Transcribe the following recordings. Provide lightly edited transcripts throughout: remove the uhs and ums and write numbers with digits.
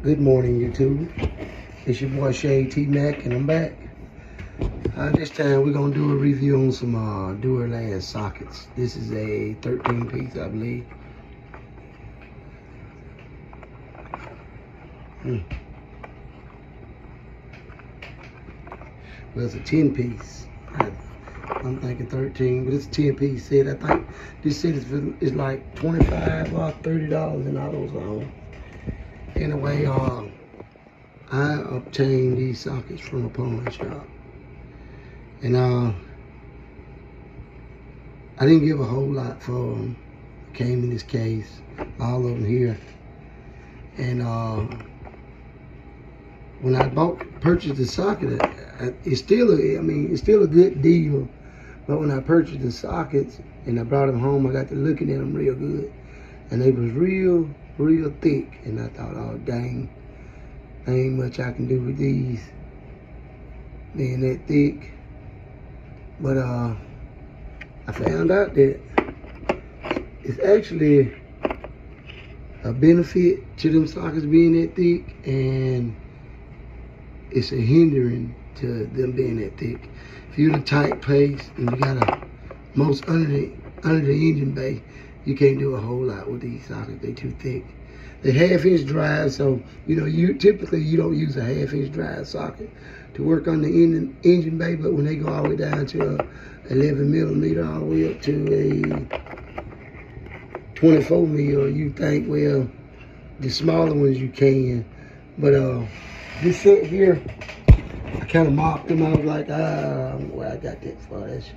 Good morning, YouTube. It's your boy Shade T Mac, and I'm back. This time we're gonna do a review on some Dura sockets. This is a 13 piece, I believe. Well, it's a 10 piece. I'm thinking 13, but it's a 10 piece set. I think this set is like $25 or $30 in AutoZone. Anyway, I obtained these sockets from a pawn shop, and I didn't give a whole lot for them. Came in this case, all of them here, and when I purchased the socket, it's still a good deal. But when I purchased the sockets and I brought them home, I got to looking at them real good, and they was real thick. And I thought, oh dang, there ain't much I can do with these being that thick. But I found out that it's actually a benefit to them sockets being that thick, and it's a hindering to them being that thick. If you're in a tight place and you got a most under the engine bay, you can't do a whole lot with these sockets. They too thick. They're 1/2-inch drive, so you typically don't use a 1/2-inch drive socket to work on the engine bay. But when they go all the way down to a 11 millimeter, all the way up to a 24 mil, you think, well, the smaller ones you can. But this set here, I kind of mocked them. I was like, I don't know where I got that for. That's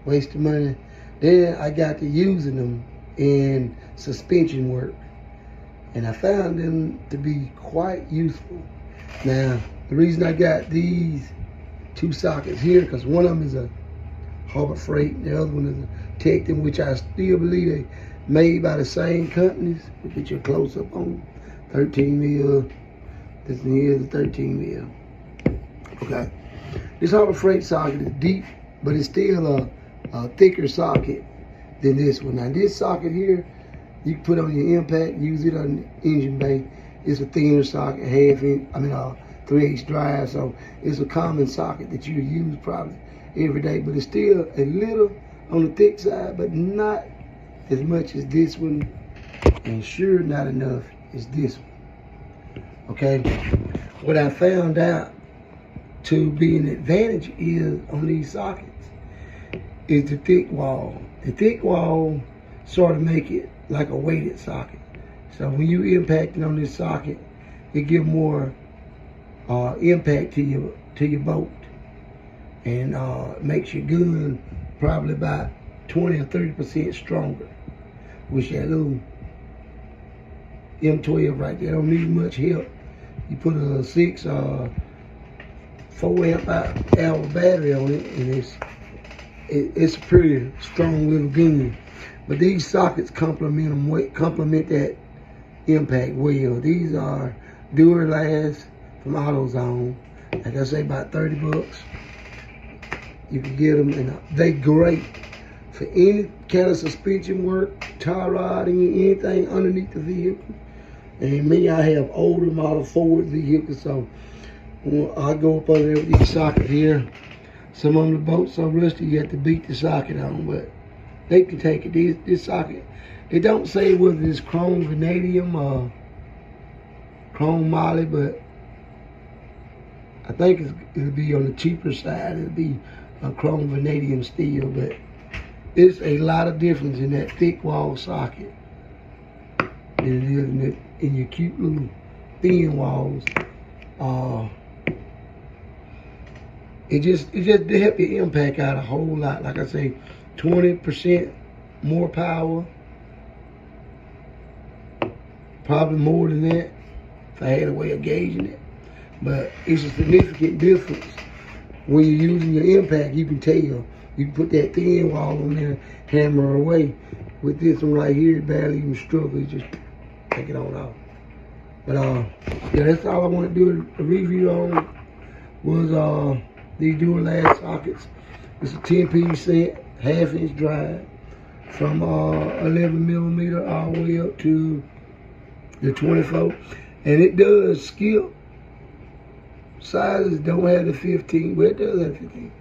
waste of money. Then I got to using them in suspension work, and I found them to be quite useful. Now, the reason I got these two sockets here, because one of them is a Harbor Freight, and the other one is a Tecton, which I still believe they made by the same companies. We'll get you a close up on 13 mil. This one here is a 13 mil. Okay. This Harbor Freight socket is deep, but it's still a thicker socket than this one. Now this socket here, you can put on your impact, use it on the engine bay. It's a thinner socket, 3/8 drive, so it's a common socket that you use probably every day, but it's still a little on the thick side, but not as much as this one, and sure not enough as this one. Okay, what I found out to be an advantage is on these sockets is the thick wall. The thick wall sort of make it like a weighted socket. So when you impacting on this socket, it give more impact to your boat, and makes your gun probably about 20 or 30% stronger. With that little M12 right there, don't need much help. You put a 4 amp hour battery on it, and it's a pretty strong little gun. But these sockets complement that impact well. These are Dura from AutoZone. Like I say, about 30 bucks. You can get them, and they great for any kind of suspension work, tie rod, anything underneath the vehicle. And me, I have older model Ford vehicles, so I go up under there with these sockets here. Some of them, the boat's so rusty you have to beat the socket on, but they can take it. This socket, it don't say whether it's chrome vanadium or chrome moly, but I think it'll be on the cheaper side. It'll be a chrome vanadium steel, but it's a lot of difference in that thick wall socket than it is in your cute little thin walls. It just help your impact out a whole lot. Like I say, 20% more power, probably more than that if I had a way of gauging it. But it's a significant difference. When you're using your impact, you can tell. You can put that thin wall on there, hammer away. With this one right here, it barely even struggle. You just take it on off. But yeah, that's all I want to do a review on was these Dura sockets. It's a 10-piece set, 1/2-inch drive, from 11 millimeter all the way up to the 24. And it does skip. Sizes don't have the 15, but it does have 15.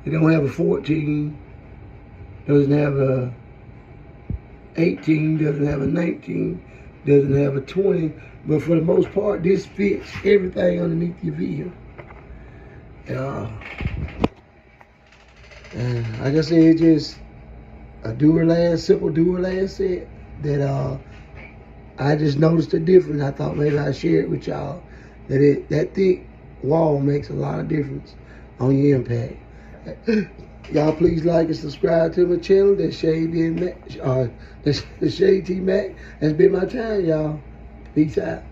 It don't have a 14. Doesn't have a 18. Doesn't have a 19. Doesn't have a 20. But for the most part, this fits everything underneath your vehicle. Like I said, it's just a Dura simple Dura set that I just noticed the difference. I thought maybe I'd share it with y'all. That thick wall makes a lot of difference on your impact. Y'all please like and subscribe to my channel. That's Shade T Mac. That's been my time, y'all. Peace out.